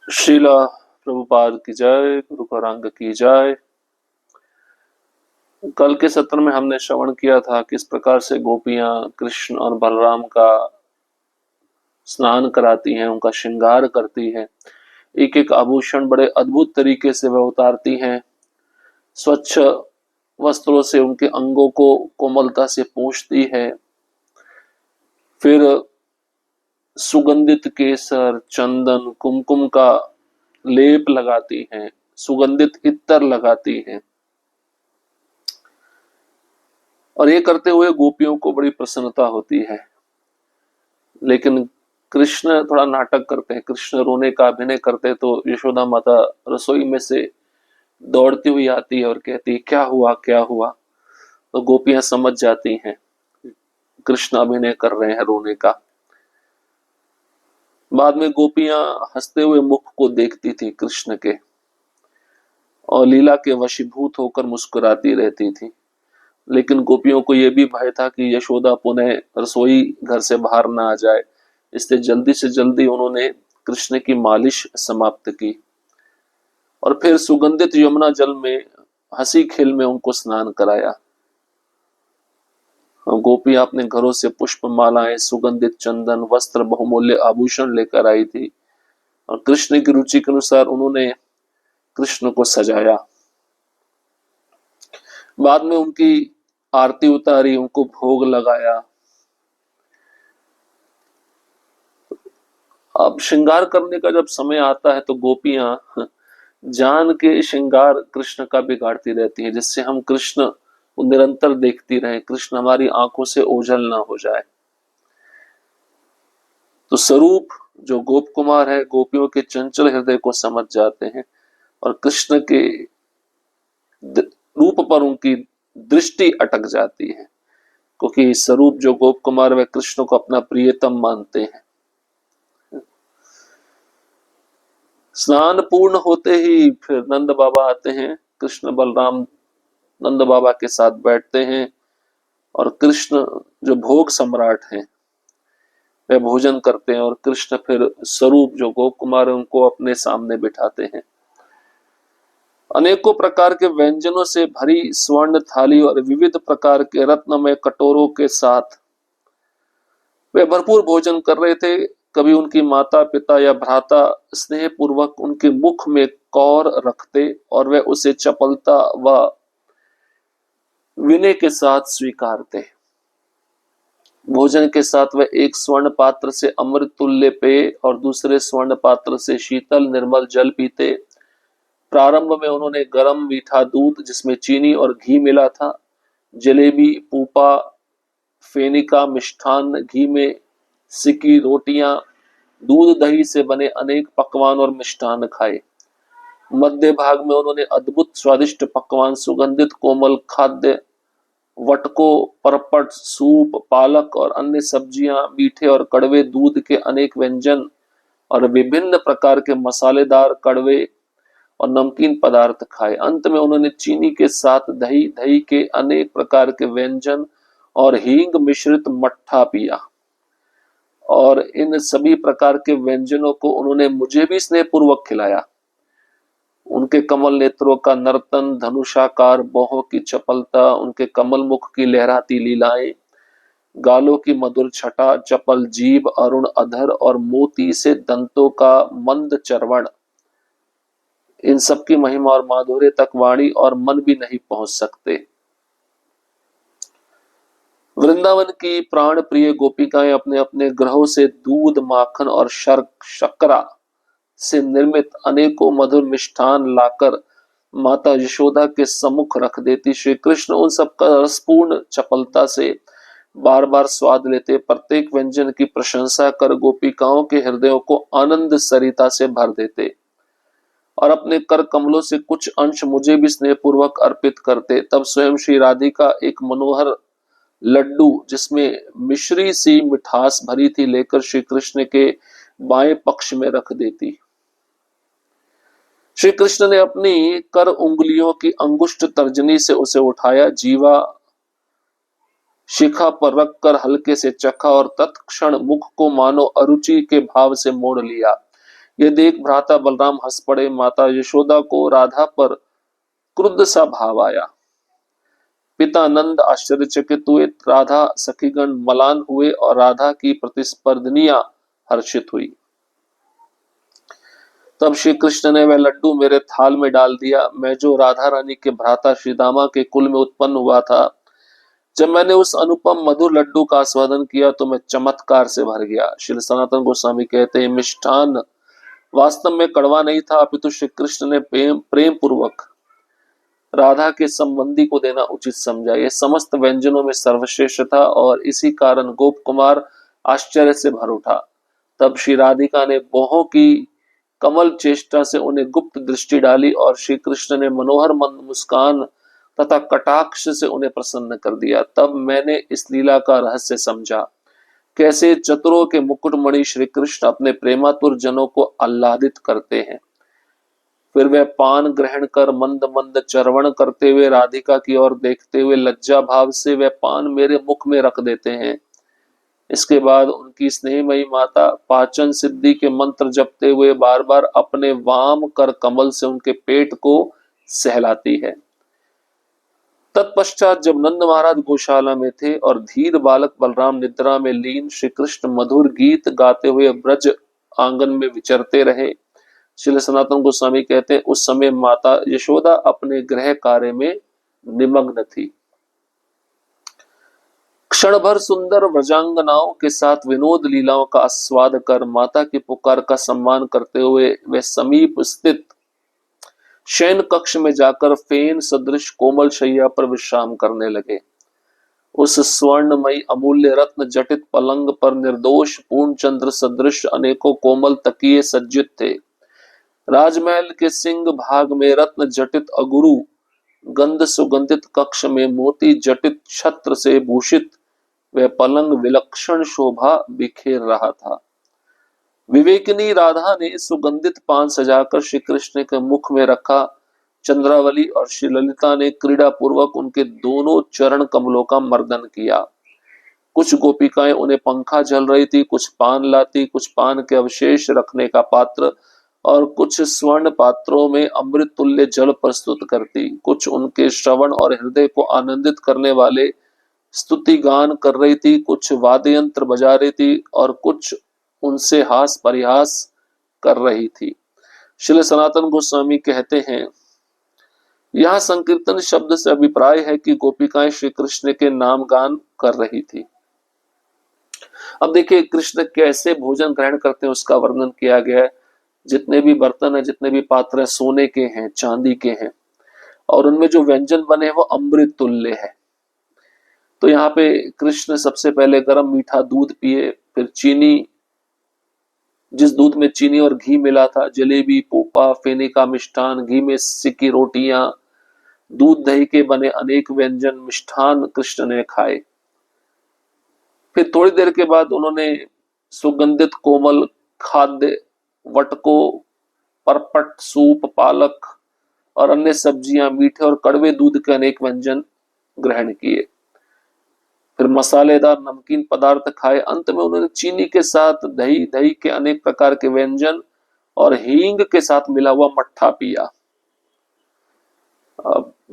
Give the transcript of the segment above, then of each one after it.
श्रीला प्रभुपाद की जय, गुरु गौरांग की जय। कल के सत्र में हमने श्रवण किया था किस प्रकार से गोपियां कृष्ण और बलराम का स्नान कराती हैं, उनका श्रृंगार करती हैं, एक एक आभूषण बड़े अद्भुत तरीके से वह उतारती हैं, स्वच्छ वस्त्रों से उनके अंगों को कोमलता से पोंछती है, फिर सुगंधित केसर, चंदन, कुमकुम का लेप लगाती हैं, सुगंधित इत्तर लगाती हैं, और ये करते हुए गोपियों को बड़ी प्रसन्नता होती है। लेकिन कृष्ण थोड़ा नाटक करते हैं, कृष्ण रोने का अभिनय करते तो यशोदा माता रसोई में से दौड़ती हुई आती है और कहती क्या हुआ क्या हुआ। तो गोपियां समझ जाती हैं कृष्ण अभिनय कर रहे हैं रोने का। बाद में गोपियां हंसते हुए मुख को देखती थी कृष्ण के और लीला के वशीभूत होकर मुस्कुराती रहती थी। लेकिन गोपियों को यह भी भय था कि यशोदा पुनः रसोई घर से बाहर ना आ जाए, इसलिए जल्दी से जल्दी उन्होंने कृष्ण की मालिश समाप्त की और फिर सुगंधित यमुना जल में हंसी खेल में उनको स्नान कराया। गोपियां अपने घरों से पुष्प मालाएं, सुगंधित चंदन, वस्त्र, बहुमूल्य आभूषण लेकर आई थी और कृष्ण की रुचि के अनुसार उन्होंने कृष्ण को सजाया। बाद में उनकी आरती उतारी, उनको भोग लगाया। अब श्रृंगार करने का जब समय आता है तो गोपियां जान के श्रृंगार कृष्ण का बिगाड़ती रहती है, जिससे हम कृष्ण को निरंतर देखती रहे, कृष्ण हमारी आंखों से ओझल ना हो जाए। तो स्वरूप जो गोप कुमार है गोपियों के चंचल हृदय को समझ जाते हैं और कृष्ण के रूप पर उनकी दृष्टि अटक जाती है, क्योंकि स्वरूप जो गोप कुमार वे कृष्ण को अपना प्रियतम मानते हैं। स्नान पूर्ण होते ही फिर नंद बाबा आते हैं, कृष्ण बलराम नंद बाबा के साथ बैठते हैं और कृष्ण जो भोग सम्राट हैं वे भोजन करते हैं और कृष्ण फिर स्वरूप जो गोप कुमार है उनको अपने सामने बिठाते हैं। अनेकों प्रकार के व्यंजनों से भरी स्वर्ण थाली और विविध प्रकार के रत्नमय कटोरों के साथ वे भरपूर भोजन कर रहे थे। कभी उनकी माता पिता या भ्राता स्नेह पूर्वक उनके मुख में कौर रखते और वे उसे चपलता व विनय के साथ स्वीकारते। भोजन के साथ वे एक स्वर्ण पात्र से अमृत तुल्य पेय और दूसरे स्वर्ण पात्र से शीतल निर्मल जल पीते। प्रारंभ में उन्होंने गरम मीठा दूध जिसमें चीनी और घी मिला था, जलेबी, पूपा, फेनिका, मिष्ठान, घी में सिकी रोटियां, दूध दही से बने अनेक पकवान और मिष्ठान खाए। मध्य भाग में उन्होंने अद्भुत स्वादिष्ट पकवान, सुगंधित कोमल खाद्य, वटकों, परपट, सूप, पालक और अन्य सब्जियां, मीठे और कड़वे दूध के अनेक व्यंजन और विभिन्न प्रकार के मसालेदार, कड़वे और नमकीन पदार्थ खाए। अंत में उन्होंने चीनी के साथ दही, दही के अनेक प्रकार के व्यंजन और हींग मिश्रित मट्ठा पिया और इन सभी प्रकार के व्यंजनों को उन्होंने मुझे भी स्नेहपूर्वक खिलाया। उनके कमल नेत्रों का नर्तन, धनुषाकार बाहों की चपलता, उनके कमल मुख की लहराती लीलाएं, गालों की मधुर छटा, चपल जीभ, अरुण अधर और मोती से दंतों का मंद चरवण, इन सब की महिमा और माधुर्य तक वाणी और मन भी नहीं पहुंच सकते। वृंदावन की प्राण प्रिय गोपिकाएं अपने अपने ग्रहों से दूध, माखन और शर्करा से निर्मित अनेकों मधुर मिष्ठान लाकर माता यशोदा के सम्मुख रख देती। श्री कृष्ण उन सब का रसपूर्ण चपलता से बार बार स्वाद लेते, प्रत्येक व्यंजन की प्रशंसा कर गोपिकाओं के हृदयों को आनंद सरिता से भर देते और अपने कर कमलों से कुछ अंश मुझे भी स्नेहपूर्वक अर्पित करते। तब स्वयं श्री राधिका एक मनोहर लड्डू जिसमें मिश्री सी मिठास भरी थी लेकर श्री कृष्ण के बाएं पक्ष में रख देती। श्री कृष्ण ने अपनी कर उंगलियों की अंगुष्ठ तर्जनी से उसे उठाया, जीवा शिखा पर रखकर हल्के से चखा और तत्क्षण मुख को मानो अरुचि के भाव से मोड़ लिया। ये देख भ्राता बलराम हंस पड़े। माता यशोदा को राधा पर क्रुद्ध सा भाव आया। पिता नंद आश्चर्यचकित हुए, राधा सखीगण मलान हुए और राधा की प्रतिस्पर्धनिया हर्षित हुई। तब श्री कृष्ण ने वह लड्डू मेरे थाल में डाल दिया। मैं जो राधा रानी के भ्राता श्री दामा के कुल में उत्पन्न हुआ था, जब मैंने उस अनुपम मधुर लड्डू का आस्वादन किया तो मैं चमत्कार से भर गया। श्री सनातन गोस्वामी कहते हैं, मिष्ठान वास्तव में कड़वा नहीं था, अपितु श्री कृष्ण ने प्रेम पूर्वक राधा के संबंधी को देना उचित समझा। यह समस्त व्यंजनों में सर्वश्रेष्ठ था और इसी कारण गोप कुमार आश्चर्य से भर उठा। तब श्री राधिका ने बोहों की कमल चेष्टा से उन्हें गुप्त दृष्टि डाली और श्री कृष्ण ने मनोहर मंद मुस्कान तथा कटाक्ष से उन्हें प्रसन्न कर दिया। तब मैंने इस लीला का रहस्य समझा, कैसे चतुरों के मुकुटमणि श्री कृष्ण अपने प्रेमातुर जनों को आह्लादित करते हैं। फिर वह पान ग्रहण कर मंद मंद चरवण करते हुए राधिका की ओर देखते हुए लज्जा भाव से वह पान मेरे मुख में रख देते हैं। इसके बाद उनकी स्नेहमयी माता पाचन सिद्धि के मंत्र जपते हुए बार बार अपने वाम कर कमल से उनके पेट को सहलाती है। तत्पश्चात जब नंद महाराज गौशाला में थे और धीर बालक बलराम निद्रा में लीन, श्री कृष्ण मधुर गीत गाते हुए ब्रज आंगन में विचरते रहे। श्री सनातन गोस्वामी कहते हैं, उस समय माता यशोदा अपने गृह कार्य में निमग्न थी। क्षण भर सुंदर व्रजांगनाओं के साथ विनोद लीलाओं का आस्वाद कर माता की पुकार का सम्मान करते हुए वे समीप स्थित शयन कक्ष में जाकर फेन सदृश कोमल शैया पर विश्राम करने लगे। उस स्वर्णमयी अमूल्य रत्न जटित पलंग पर निर्दोष पूर्ण चंद्र सदृश अनेकों कोमल तकिए सज्जित थे। राजमहल के सिंह भाग में रत्न जटित अगुरु गंध सुगंधित कक्ष में मोती जटित छत्र से भूषित वह पलंग विलक्षण शोभा बिखेर रहा था। विवेकिनी राधा ने सुगंधित पान सजाकर श्री कृष्ण के मुख में रखा। चंद्रावली और श्री ललिता ने क्रीड़ा पूर्वक उनके दोनों चरण कमलों का मर्दन किया। कुछ गोपिकाएं उन्हें पंखा झल रही थी, कुछ पान लाती, कुछ पान के अवशेष रखने का पात्र और कुछ स्वर्ण पात्रों में अमृत तुल्य जल प्रस्तुत करती। कुछ उनके श्रवण और हृदय को आनंदित करने वाले स्तुति गान कर रही थी, कुछ वाद्य यंत्र बजा रही थी और कुछ उनसे हास परिहास कर रही थी। श्री सनातन गोस्वामी कहते हैं, यह संकीर्तन शब्द से अभिप्राय है कि गोपिकाएं श्री कृष्ण के नाम गान कर रही थी। अब देखिए कृष्ण कैसे भोजन ग्रहण करते हैं उसका वर्णन किया गया है। जितने भी बर्तन है, जितने भी पात्र है, सोने के हैं, चांदी के हैं और उनमें जो व्यंजन बने हैं वो अमृत तुल्य है। तो यहाँ पे कृष्ण सबसे पहले गर्म मीठा दूध पिए, फिर चीनी, जिस दूध में चीनी और घी मिला था, जलेबी, पोपा, फेने का मिष्ठान, घी में सिकी रोटियां, दूध दही के बने अनेक व्यंजन मिष्ठान कृष्ण ने खाए। फिर थोड़ी देर के बाद उन्होंने सुगंधित कोमल खाद्य वटकों, परपट, सूप, पालक और अन्य सब्जियां, मीठे और कड़वे दूध के अनेक व्यंजन ग्रहण किए। फिर मसालेदार नमकीन पदार्थ खाए। अंत में उन्होंने चीनी के साथ दही, दही के अनेक प्रकार के व्यंजन और हींग के साथ मिला हुआ मट्ठा पिया।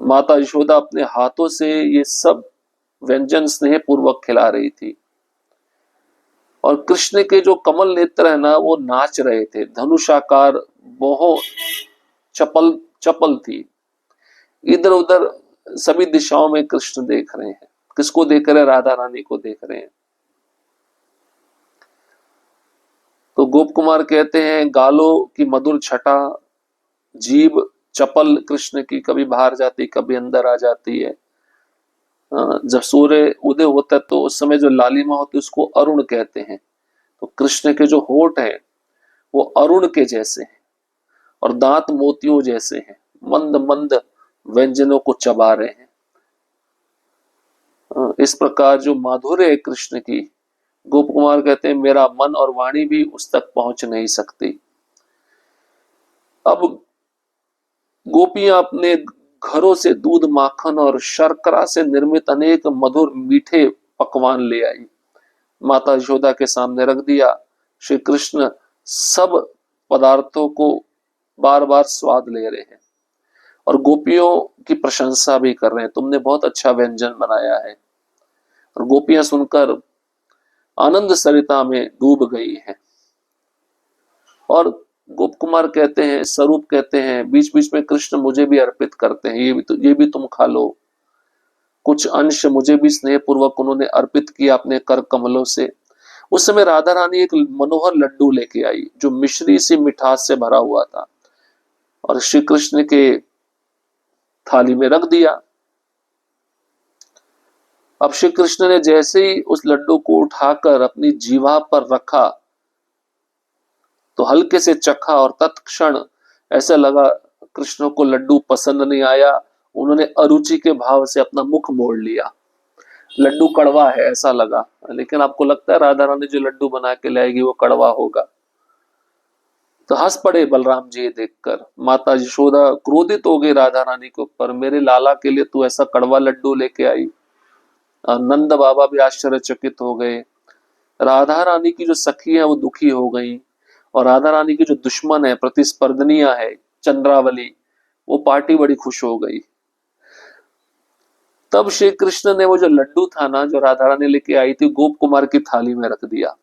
माता यशोदा अपने हाथों से ये सब व्यंजन स्नेह पूर्वक खिला रही थी और कृष्ण के जो कमल नेत्र है ना वो नाच रहे थे। धनुषाकार बहुत चपल चपल थी। इधर उधर सभी दिशाओं में कृष्ण देख रहे हैं। किसको देख रहे हैं? राधा रानी को देख रहे हैं। तो गोप कुमार कहते हैं, गालों की मधुर छटा, जीभ चपल कृष्ण की कभी बाहर जाती कभी अंदर आ जाती है। जब सूर्य उदय होता है तो उस समय जो लालिमा होती है उसको अरुण कहते हैं। तो कृष्ण के जो होठ हैं वो अरुण के जैसे हैं और दांत मोतियों जैसे हैं, मंद मंद व्यंजनों को चबा रहे हैं। इस प्रकार जो माधुर्य है कृष्ण की, गोप कुमार कहते हैं मेरा मन और वाणी भी उस तक पहुंच नहीं सकती। अब गोपियां अपने घरों से दूध, माखन और शर्करा से निर्मित अनेक मधुर मीठे पकवान ले आई, माता यशोदा के सामने रख दिया। श्री कृष्ण सब पदार्थों को बार बार स्वाद ले रहे हैं और गोपियों की प्रशंसा भी कर रहे हैं, तुमने बहुत अच्छा व्यंजन बनाया है। और गोपियां सुनकर आनंद सरिता में डूब गई हैं। और गोप कुमार कहते हैं, स्वरूप कहते हैं, बीच बीच में कृष्ण मुझे भी अर्पित करते हैं, ये भी तुम खा लो। कुछ अंश मुझे भी स्नेह पूर्वक उन्होंने अर्पित किया अपने कर कमलों से। उस समय राधा रानी एक मनोहर लड्डू लेके आई जो मिश्री सी मिठास से भरा हुआ था और श्री कृष्ण के थाली में रख दिया। अब श्री कृष्ण ने जैसे ही उस लड्डू को उठाकर अपनी जीवा पर रखा तो हल्के से चखा और तत्क्षण ऐसा लगा कृष्ण को लड्डू पसंद नहीं आया। उन्होंने अरुचि के भाव से अपना मुख मोड़ लिया। लड्डू कड़वा है ऐसा लगा, लेकिन आपको लगता है राधा रानी जो लड्डू बना के लाएगी वो कड़वा होगा? तो हंस पड़े बलराम जी देखकर। माता यशोदा क्रोधित हो गई राधा रानी के ऊपर, मेरे लाला के लिए तू ऐसा कड़वा लड्डू लेके आई। नंद बाबा भी आश्चर्यचकित हो गए। राधा रानी की जो सखी है वो दुखी हो गई और राधा रानी की जो दुश्मन है, प्रतिस्पर्धनिया है चंद्रावली, वो पार्टी बड़ी खुश हो गई। तब श्री कृष्ण ने वो जो लड्डू था ना जो राधा रानी लेके आई थी, गोप कुमार की थाली में रख दिया।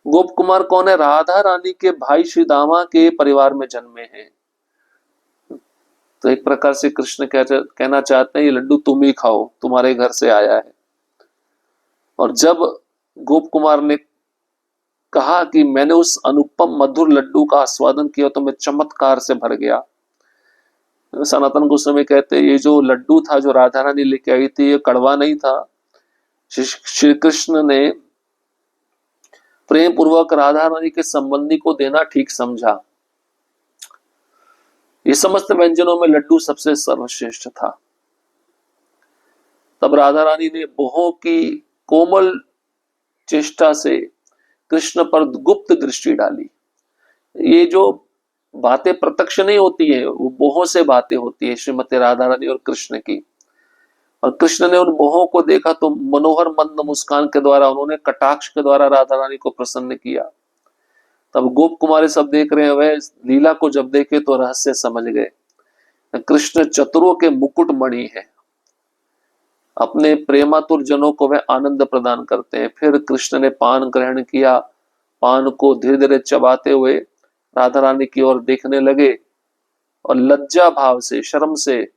गोप कुमार कौन है? राधा रानी के भाई श्री दामा के परिवार में जन्मे हैं। तो एक प्रकार से कृष्ण कहना चाहते हैं ये लड्डू तुम ही खाओ, तुम्हारे घर से आया है। और जब गोप कुमार ने कहा कि मैंने उस अनुपम मधुर लड्डू का आस्वादन किया तो मैं चमत्कार से भर गया। सनातन गोस्वामी कहते ये जो लड्डू था जो राधा रानी लेके आई थी ये कड़वा नहीं था। श्री कृष्ण ने प्रेम पूर्वक राधा रानी के संबंधी को देना ठीक समझा। ये समस्त व्यंजनों में लड्डू सबसे सर्वश्रेष्ठ था। तब राधा रानी ने बहुओं की कोमल चेष्टा से कृष्ण पर गुप्त दृष्टि डाली। ये जो बातें प्रत्यक्ष नहीं होती है, वो मोह से बातें होती है श्रीमती राधा रानी और कृष्ण की। और कृष्ण ने उन मोहों को देखा तो मनोहर मंद मुस्कान के द्वारा, उन्होंने कटाक्ष के द्वारा राधा रानी को प्रसन्न किया। तब गोप कुमारी सब देख रहे हैं, वह लीला को जब देखे तो रहस्य समझ गए। कृष्ण चतुरों के मुकुट मणि है, अपने प्रेमातुर जनों को वह आनंद प्रदान करते हैं। फिर कृष्ण ने पान ग्रहण किया, पान को धीरे धीरे चबाते हुए राधा रानी की ओर देखने लगे और लज्जा भाव से, शर्म से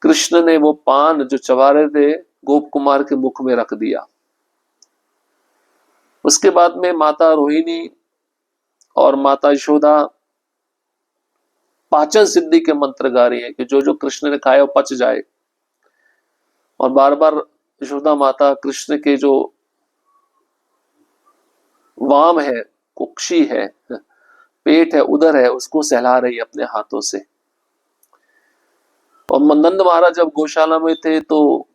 कृष्ण ने वो पान जो चबा रहे थे गोप कुमार के मुख में रख दिया। उसके बाद में माता रोहिणी और माता यशोदा पाचन सिद्धि के मंत्र गा रही है कि जो जो कृष्ण ने खाया वो पच जाए। और बार बार यशोदा माता कृष्ण के जो वाम है, कुक्षी है, पेट है, उदर है, उसको सहला रही अपने हाथों से। और नंद महाराज जब गौशाला में थे तो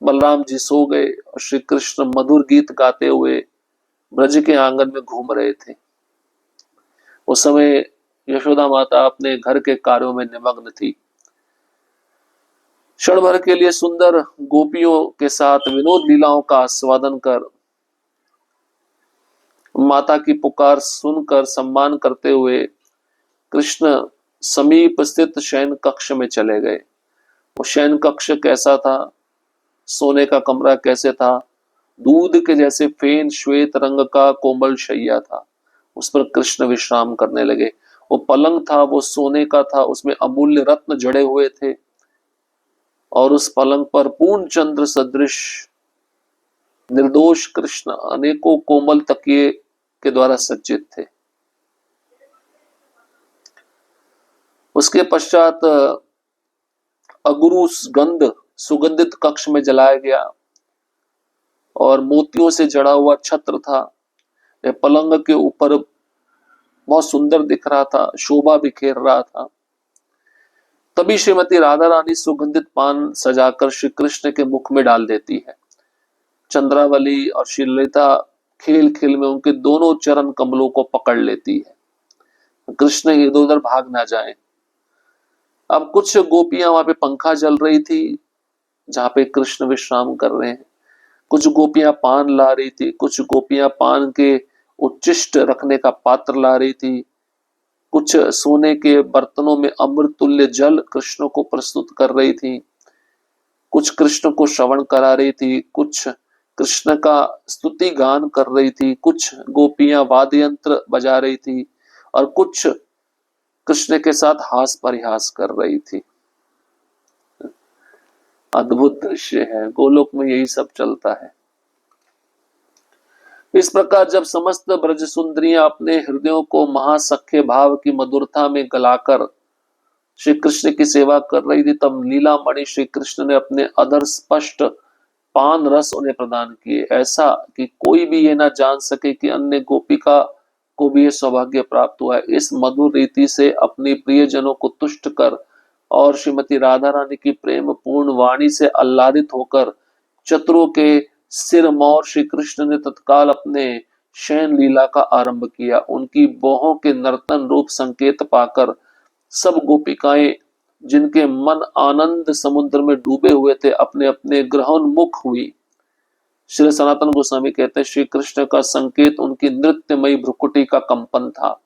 बलराम जी सो गए और श्री कृष्ण मधुर गीत गाते हुए ब्रज के आंगन में घूम रहे थे। उस समय यशोदा माता अपने घर के कार्यों में निमग्न थी। क्षण भर के लिए सुंदर गोपियों के साथ विनोद लीलाओं का आस्वादन कर, माता की पुकार सुनकर सम्मान करते हुए कृष्ण समीप स्थित शयन कक्ष में चले गए। वो शयन कक्ष कैसा था, सोने का कमरा कैसे था, दूध के जैसे फेन श्वेत रंग का कोमल शैया था, उस पर कृष्ण विश्राम करने लगे। वो पलंग था वो सोने का था, उसमें अमूल्य रत्न जड़े हुए थे और उस पलंग पर पूर्ण चंद्र सदृश निर्दोष कृष्ण अनेकों कोमल तकिए के द्वारा सज्जित थे। उसके पश्चात अगुरु गंध सुगंधित कक्ष में जलाया गया और मोतियों से जड़ा हुआ छत्र था। यह पलंग के ऊपर बहुत सुंदर दिख रहा था, शोभा बिखेर रहा था। तभी श्रीमती राधा रानी सुगंधित पान सजाकर श्री कृष्ण के मुख में डाल देती है। चंद्रावली और श्री ललिता खेल खेल में उनके दोनों चरण कमलों को पकड़ लेती है, कृष्ण इधर उधर भाग ना जाए। अब कुछ गोपियां वहां पे पंखा जल रही थी जहां पे कृष्ण विश्राम कर रहे हैं, कुछ गोपियां पान ला रही थी, कुछ गोपियां पान के उच्छिष्ट रखने का पात्र ला रही थी, कुछ सोने के बर्तनों में अमृत तुल्य जल कृष्ण को प्रस्तुत कर रही थी, कुछ कृष्ण को श्रवण करा रही थी, कुछ कृष्ण का स्तुति गान कर रही थी, कुछ गोपियां वाद्य यंत्र बजा रही थी और कुछ कृष्ण के साथ हास परिहास कर रही थी। अद्भुत दृश्य है, गोलोक में यही सब चलता है। इस प्रकार जब समस्त ब्रज सुंदरियां अपने हृदयों को महासख्य भाव की मधुरता में गलाकर श्री कृष्ण की सेवा कर रही थी, तब लीला मणि श्री कृष्ण ने अपने अधर स्पष्ट पान रस उन्हें प्रदान किए, ऐसा कि कोई भी ये ना जान सके कि अन्य गोपिका को भी ये सौभाग्य प्राप्त हुआ है। इस मधुर रीति से अपनी प्रियजनों को तुष्ट कर और श्रीमती राधा रानी की प्रेम पूर्ण वाणी से आह्लादित होकर चतुरों के सिर मौर श्री कृष्ण ने तत्काल अपने शयन लीला का आरंभ किया। उनकी बोहों के नर्तन रूप संकेत पाकर सब गोपिकाएं, जिनके मन आनंद समुद्र में डूबे हुए थे, अपने अपने ग्रहोन्मुख हुई। श्री सनातन गोस्वामी कहते हैं, श्री कृष्ण का संकेत उनकी नृत्यमयी भ्रुकुटी का कंपन था।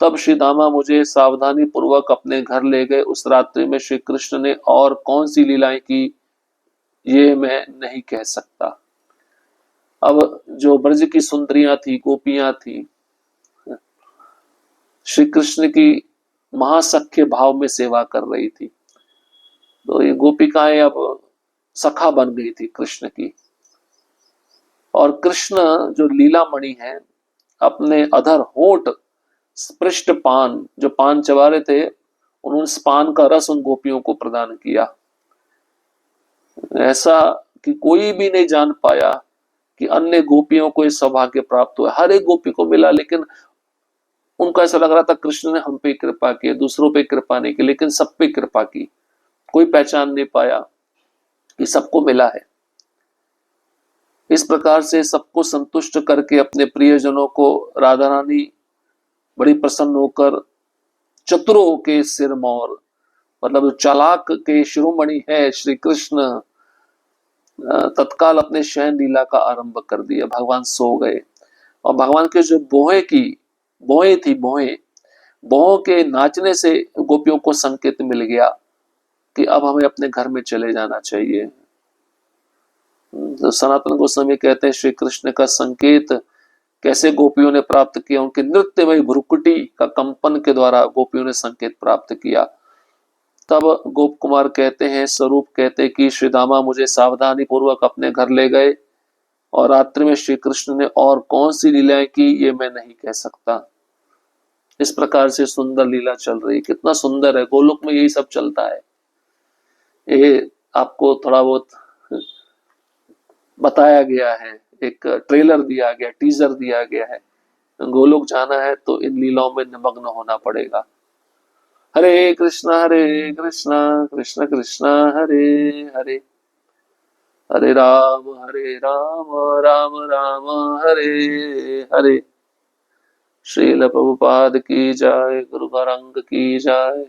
तब श्री दामा मुझे सावधानी पूर्वक अपने घर ले गए। उस रात्रि में श्री कृष्ण ने और कौन सी लीलाएं की, ये मैं नहीं कह सकता। अब जो ब्रज की सुंदरियां थी, गोपियां थी, श्री कृष्ण की महासख्य भाव में सेवा कर रही थी, तो ये गोपिकाएं अब सखा बन गई थी कृष्ण की। और कृष्ण जो लीला मणि है, अपने अधर होठ स्पृष्ट पान, जो पान चबा रहे थे, उन्होंने इस पान का रस उन गोपियों को प्रदान किया, ऐसा कि कोई भी नहीं जान पाया कि अन्य गोपियों को इस सौभाग्य प्राप्त हुआ। हर एक गोपी को मिला, लेकिन उनको ऐसा लग रहा था कृष्ण ने हम पे कृपा की, दूसरों पे कृपा नहीं की, लेकिन सब पे कृपा की। कोई पहचान नहीं पाया कि सबको मिला है। इस प्रकार से सबको संतुष्ट करके अपने प्रियजनों को राधा रानी बड़ी प्रसन्न होकर चतुरों के सिर मोर, मतलब चालाक के शिरोमणि है श्री कृष्ण, तत्काल अपने शयन लीला का आरंभ कर दिया। भगवान सो गए और भगवान के जो बोहे थी, बोहों के नाचने से गोपियों को संकेत मिल गया कि अब हमें अपने घर में चले जाना चाहिए। तो सनातन गोस्वामी कहते हैं, श्री कृष्ण का संकेत कैसे गोपियों ने प्राप्त किया, उनके नृत्यमयी भ्रुकुटी का कंपन के द्वारा गोपियों ने संकेत प्राप्त किया। तब गोप कुमार कहते हैं, स्वरूप कहते हैं कि श्री दामा मुझे सावधानी पूर्वक अपने घर ले गए और रात्रि में श्री कृष्ण ने और कौन सी लीलाएं की, ये मैं नहीं कह सकता। इस प्रकार से सुंदर लीला चल रही, कितना सुंदर है। गोलोक में यही सब चलता है। ये आपको थोड़ा बहुत बताया गया है, एक ट्रेलर दिया गया, टीजर दिया गया है। गोलोक जाना है तो इन लीलाओं में निमग्न होना पड़ेगा। हरे कृष्णा कृष्ण कृष्ण हरे हरे, हरे राम राम राम हरे हरे। श्रील प्रभुपाद की जय, गुरु गौरांग की जय।